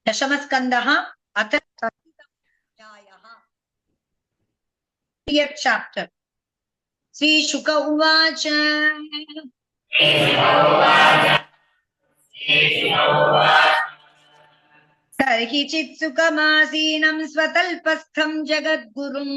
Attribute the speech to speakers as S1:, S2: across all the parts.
S1: दशमस्कन्धः अथ अध्यायः चैप्टर श्रीशुक उवाच तर्हि चित्सुखमासीनं स्वतल्पस्थं जगद्गुरुम्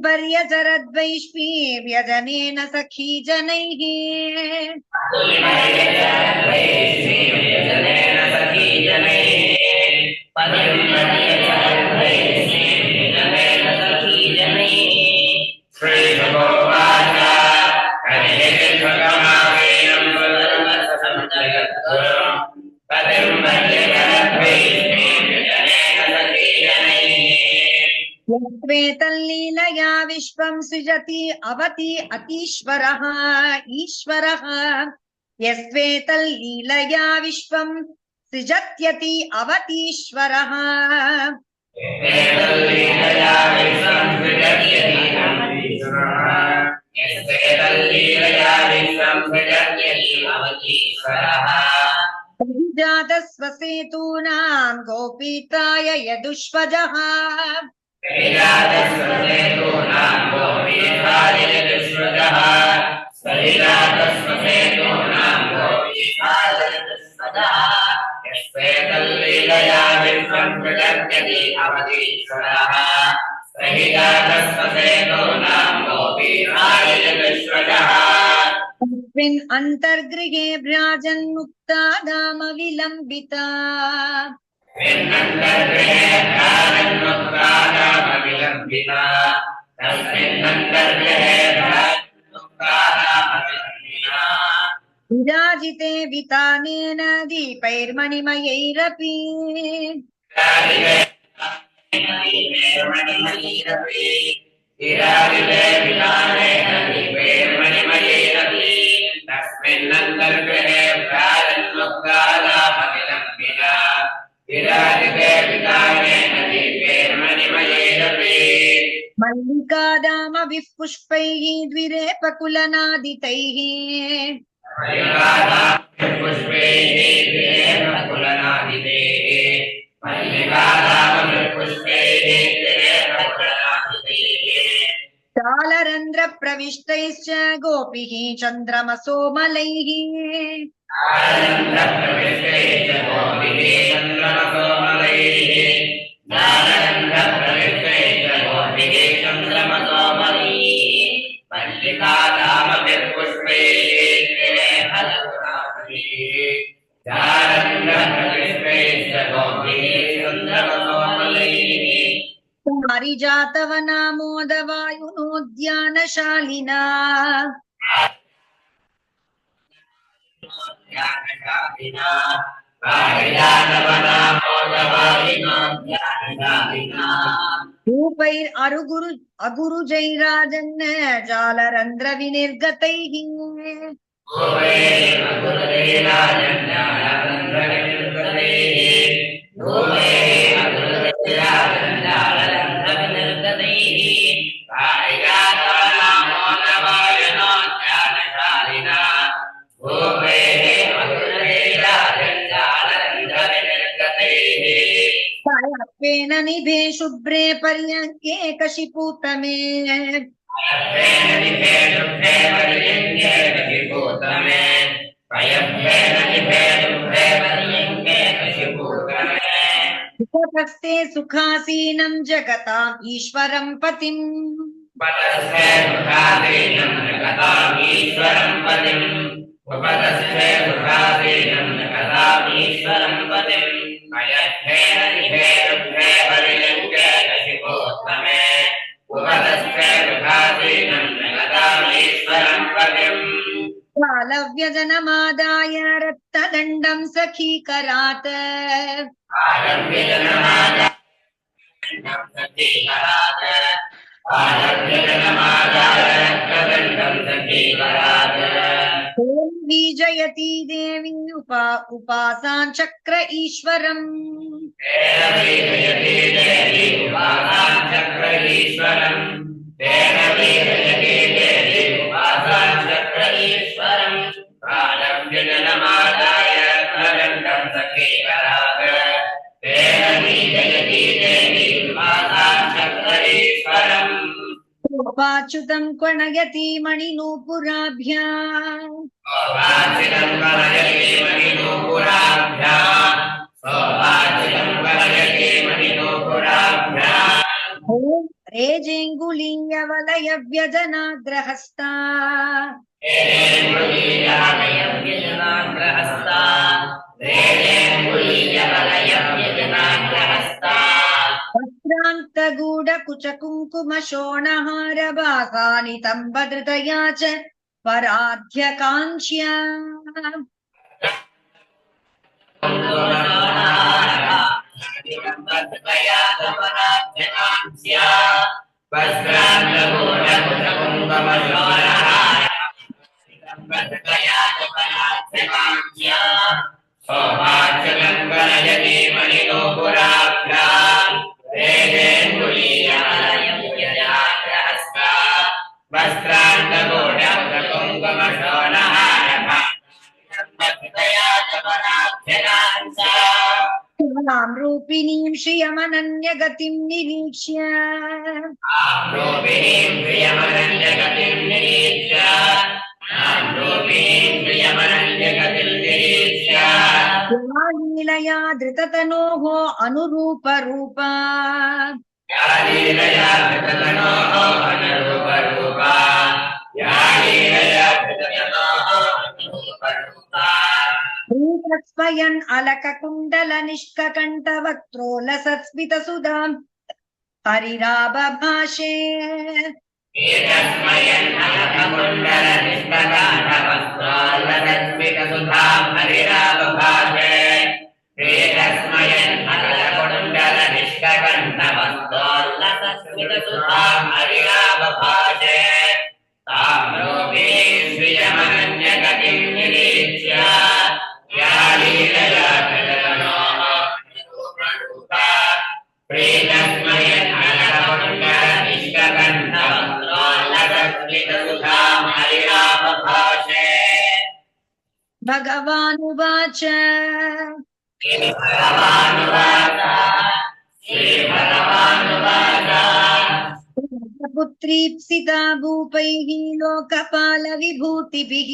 S1: पर्यचरद्वैष्पी व्यजनेन सखी जनैः यस्वेतल्लीलया विश्वं सृजति अवति अतीश्वरः ईश्वरः यस्वेतल्लीलया विश्वं सृजत्यति अवतीश्वरः जातस्वसेतूनां गोपीताय यदुष्वजः तस्मिन् अन्तर्गृहे भ्राजन्मुक्तादाम विलम्बिता विराजिते वितानेन दीपैर्मणिमयैरपि मल्लिकादामभिः पुष्पैः द्विरेपकुलनादितैः चालरन्ध्रप्रविष्टैश्च गोपीः चन्द्रमसोमलैः पारिजातवनामोदवायुनोद्यानशालिना अगुरुजैराजन् जालरन्ध्रविनिर्गतैः निभे शुभ्रे पर्यङ्के कशिपूतमे उपतस्ते सुखासीनं जगताम् ईश्वरं पतिम् कालव्यजनमादाय रक्तदण्डं सखीकरात् बीजयती देवी उपासां चक्र ईश्वरम् गोपाच्युतं क्वणयति मणिनूपुराभ्याम् रेजेङ्गुलीयवलयव्यजनाग्रहस्ता वस्त्रान्तगूढकुचकुङ्कुमशोणहारभासानितम्बधृतया च पराध्यकाङ्क्ष्या रूपिणीं श्रियमनन्यगतिं निरीक्ष्य लीलया धृततनोः अनुरूपरूपा स्वयन् अलककुण्डलनिष्ककण्ठवक्त्रोलसत्स्मितसुधां हरिराबभाषे भगवानुवाच पुत्रीप्सिता भूपैः लोकपालविभूतिभिः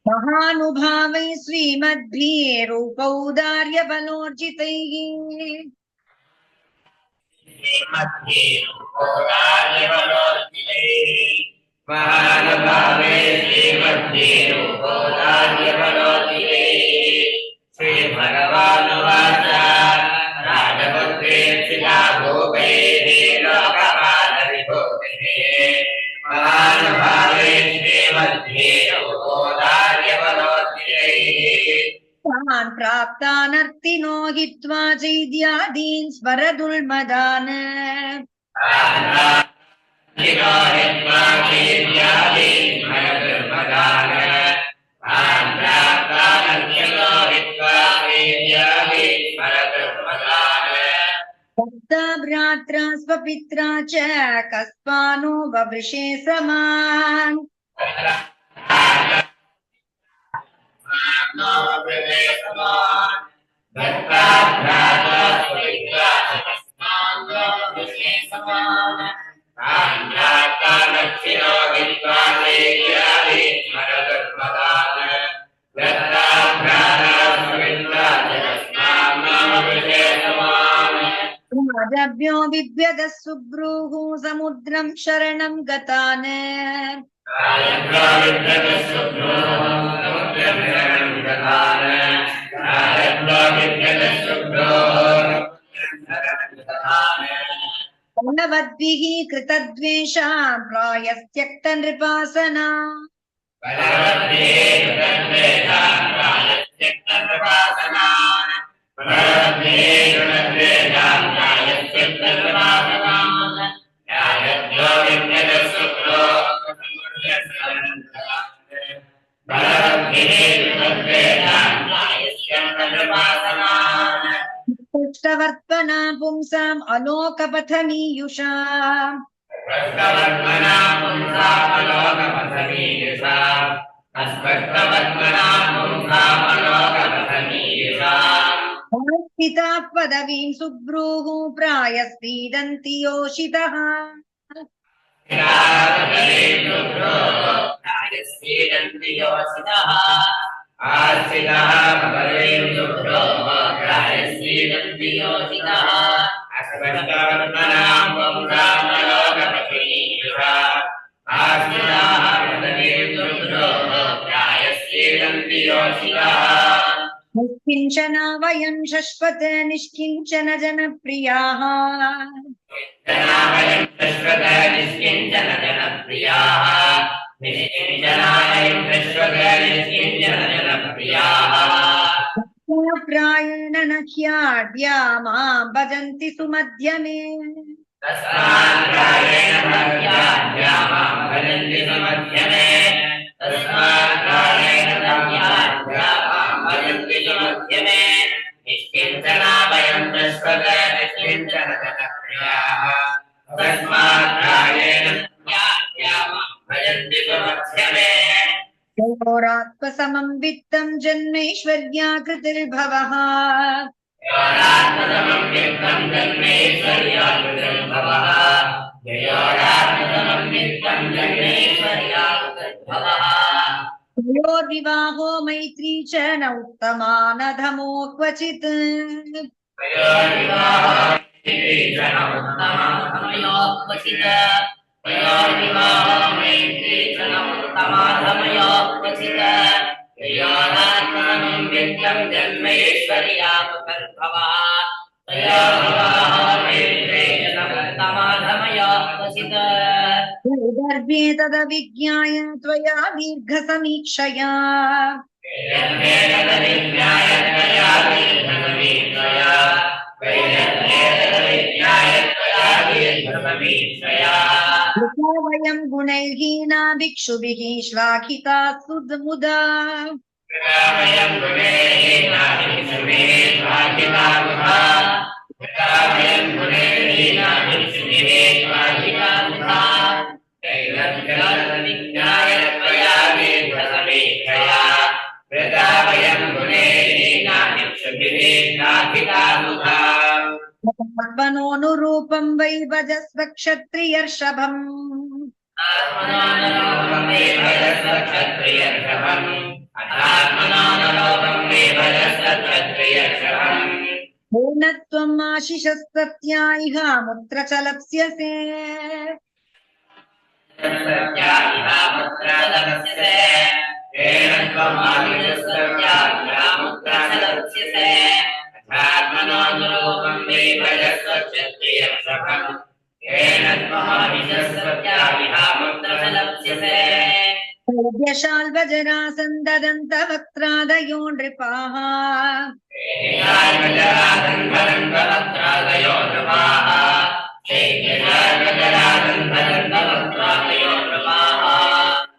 S1: महानुभावैः श्रीमद्भिः रूपौदार्यबलोर्जितैः
S2: श्रीभगवानुवाच राजपुत्रेक्षिता भूपैः लोकपालविभूतिभिः महानुभावैः श्रीमद्भिः
S1: तान् प्राप्तानर्तिनो हित्वा चैद्यादीन् स्मरदुर्मदान् भ्रात्रा स्वपित्रा च कस्पानो बभृशे समान् राजभ्यो बिभ्यदः सुब्रूः समुद्रं शरणं गतान् बलवद्भिः कृतद्वेषा प्रायस्त्यक्त नृपासना पुष्टवर्त्मना पुंस पुंसाम् अलोकपथमीयुषा
S2: अस्पष्टवर्त्मना पुंसामलोकपथमीयुषा अस्पष्टवर्त्मना पुंसामलोकपथमीयुषा
S1: स्थिताः पदवीम् सुब्रूः प्रायस्तीदन्ति योषितः
S2: आस्थितः पदवीं शुभ्रो प्रायस्तीदन्ति योषितः अस्पष्टवर्त्मनां पुंसामलोकपथमीयुषा आस्थिताः पदवीं शुभ्रो प्रायस्तीदन्ति योषितः
S1: निष्किञ्चन वयम् शश्वत निष्किञ्चन जनप्रियाः
S2: वयं शश्वत निष्किञ्चन जनप्रियाः निष्किञ्चनायं शश्वत निष्किञ्चन जनप्रियाः
S1: प्रायेण न ह्याड्या माम् भजन्ति सुमध्यमे
S2: तस्मात् प्रायेण भक्त्या मां भजन्ति सुमध्यमे तस्मात् प्रायेण भक्त्या मां भजन्ति सुमध्यमे निष्किञ्चना वयं शश्वत निष्किञ्चन जनप्रियाः तस्मात् प्रायेण भक्त्या मां भजन्ति सुमध्यमे
S1: तयोरात्मसमम् वित्तम् जन्मैश्वर्याकृतिर्भवः
S2: योरात्मसमं वित्तं जन्मेश्वर्याकृतिर्भवः योरात्मसमं वित्तं जन्मेश्वर्याकृतिर्भवः
S1: तयोर्विवाहो मैत्री च न उत्तमा न धमो क्वचित् गर्भे तदविज्ञाय त्वया दीर्घसमीक्षया वयम् गुणैर्हीना भिक्षुभिः श्लाघिता सुमुदा आत्मनोऽनुरूपं वै भजस्व क्षत्रियर्षभम् येन त्वम् आशिषस्तत्या इह मुत्र च लप्स्यसे यशाल्वजरासन्ददन्तवक्त्रादयो नृपाः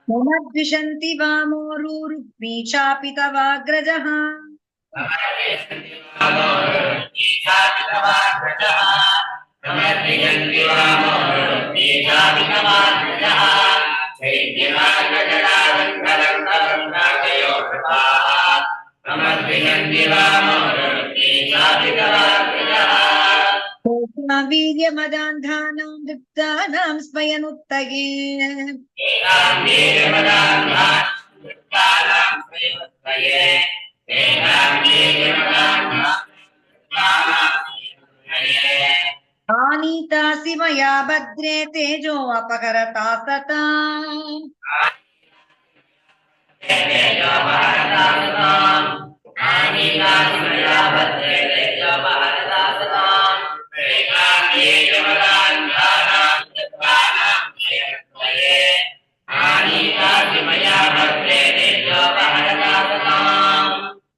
S1: ममद्विषन्ति वामोरुरुक्मी चापि तवाग्रजः वीर्यमदान्धानां दृप्तानां स्मयनुत्तये आनीतासि मया भद्रे तेजो अपहरता सता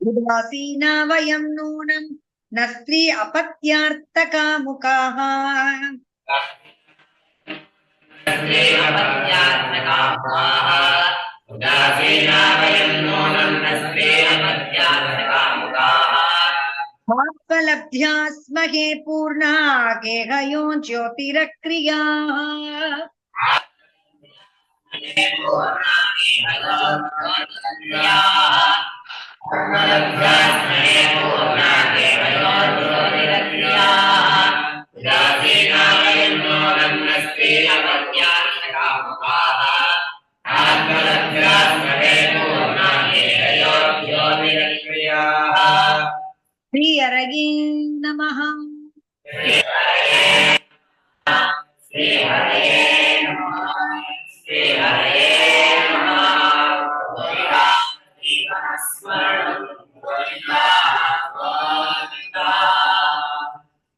S1: उदासीना वयं नूनं न स्त्री अपत्यार्थकामुकाः आत्मलब्ध्या स्महे पूर्णा गेहयो ज्योतिरक्रियाः श्री हरये नमः।
S2: श्री हरये नमः। श्री हरये